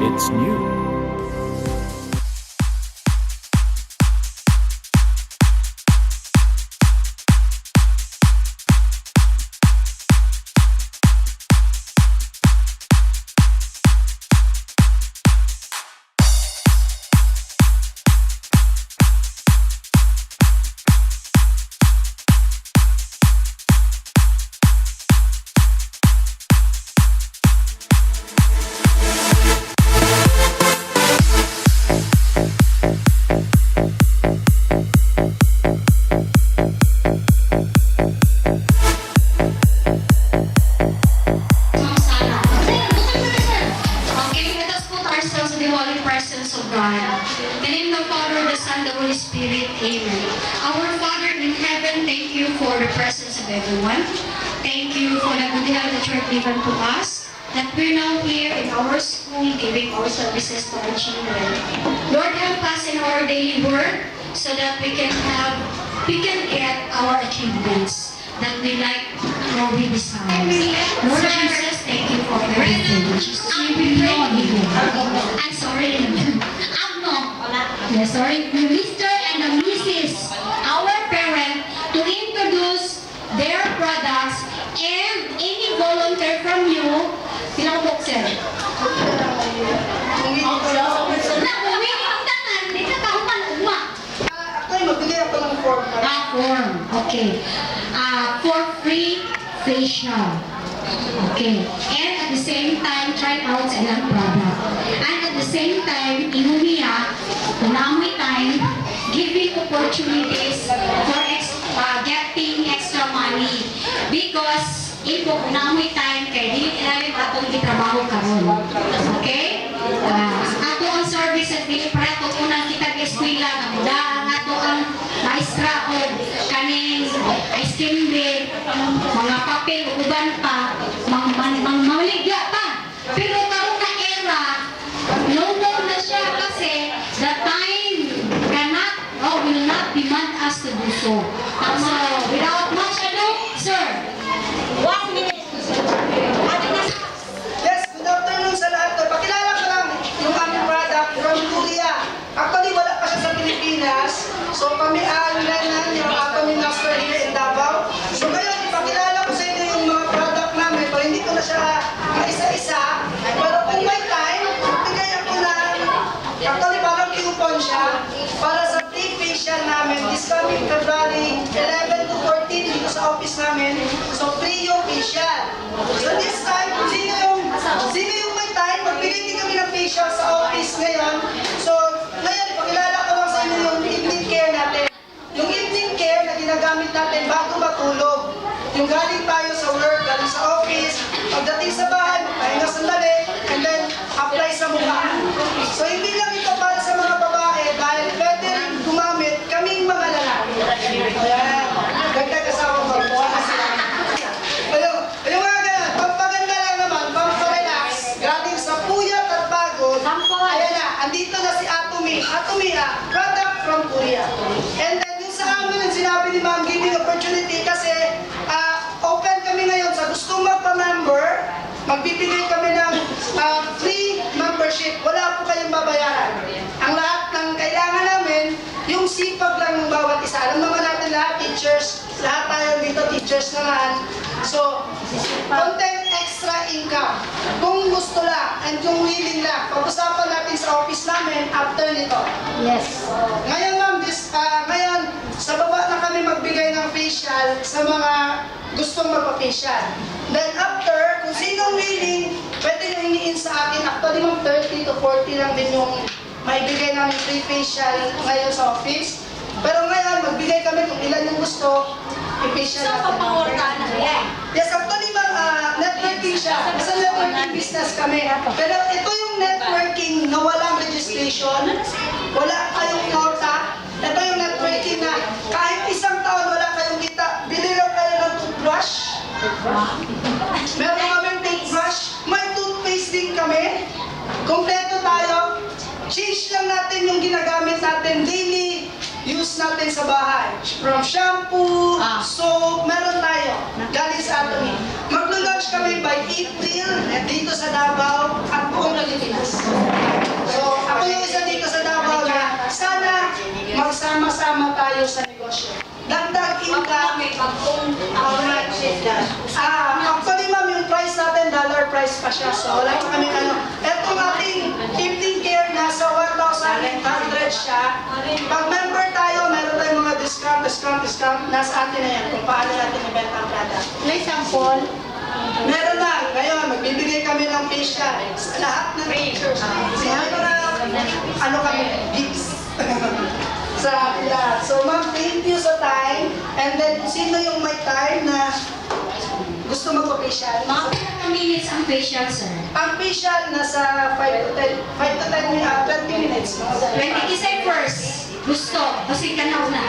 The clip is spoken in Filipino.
It's new. Of God. In the name of the Father, the Son, the Holy Spirit. Amen. Our Father in heaven, thank you for the presence of everyone. Thank you for the good health that you have given to us. That we're now here in our school giving our services to our children. Lord, help us in our daily work so that we can get our achievements that we like or we desire. Lord Jesus, thank you for everything. I'm sorry. Yes, sorry. Mr. and Mrs. our parent to introduce their products and any volunteer from you. Silang boxer. Form. Okay. For free facial. Okay. And at the same time, try out sa ilang product. And at the same time, inumiya, namoy time, giving opportunities for getting extra money. Because, ito, namoy time, kaya di ilalim atong itrabaho karon. Okay? Ato ang service at dili para ito unang kita eskwela, ang ato ang maestra o kaning ice cream bill, mga papel, uban pa, mamaligya pa. Pero karong na era, no na siya kasi the time cannot or will not demand us to do so. So, without much ado, sir. 1 minute. Yes, good afternoon sa lahat. Pakilala ko lang yung aming product from Korea. Actually, wala pa siya sa Pilipinas. So, kami ang yung ato ni Master here in Davao. So, ngayon, ipakilala ko sa inyo yung mga product namin. Pero hindi ko na siya isa-isa. Pero kung may time, bigay ako na, actually, parang coupon siya para sa free facial namin. This coming February 11 to 14 dito sa office namin. So, free yung facial. So, this time, sino yung may time, magbigay din kami ng facial sa office ngayon. So, ngayon, ipakilala ko lang sa inyo yung evening care natin. Yung evening care na ginagamit natin bago matulog. Yung galing tayo sa work, galing sa office, pagdating sa bahay, magpahinga sandali, and then apply sa mukha. So, hindi lang ito para sa mga babae dahil pwede rin gumamit kaming mga lalaki. Ayan. Dagdag asawa ko. Ayun mga ganyan. Pampaganda lang naman, pamparelax, galing sa puyat at pagod. Ayan na, andito na si Atomy. Atomy, product from Korea. And then yung sa amin, yung sinabi ni Ma'am, giving opportunity kasi open kami ngayon sa gustong magpa-member, magbibigay kami ng free membership. Wala po kayong babayaran. Ang lahat ng kailangan namin, yung sipag lang ng bawat isa. Alam naman natin lahat, teachers, lahat tayo dito, teachers naman. So, content extra income. Kung gusto lang, and kung willing lang, pag-usapan natin sa office namin after nito. Yes. Ngayon ma'am, ngayon, sa baba na kami magbigay ng facial sa mga gustong magpa-facial. Then after, kung sinong willing, pwede nyo hingiin sa akin. Actually ma'am, 30 to 40 lang din yung maibigay namin free facial ngayon sa office. Pero ngayon, magbigay kami kung ilan yung gusto, i-facial natin. So, papakortahan na yan? Yes, actually ma'am, networking siya. Sa networking business kami. Pero ito yung networking na walang registration, wala kayong nota. Ito yung networking na kahit isang taon wala kayong kita, bili lang kayo ng toothbrush. Meron kaming toothbrush, may toothpaste din kami. Kompleto tayo. Change lang natin yung ginagamit natin daily use natin sa bahay. From shampoo, soap, meron tayo. Galing sa Atomy. dito sa Davao at buong Pilipinas. So, ako yung isa dito sa Davao na sana magsama-sama tayo sa negosyo. Dagdag income. Actually, ma'am, yung price natin, dollar price pa siya. So, wala pa kami ano. Etong ating evening care, nasa 1,800 siya. Pag member tayo, meron tayong mga discount. Nasa atin na yan kung paano natin ibenta ang product. May sample. Meron na. Ngayon, magbibigay kami ng facial sa lahat ng pictures. Ano kami? Gifts. Sa lahat. So, ma'am, thank you sa time. And then, sino yung may time na gusto magpa-facial? Mga minutes ang facial, sir. Ang facial, nasa 5 to 20 minutes. 20 first. Gusto. Kasi ka na una.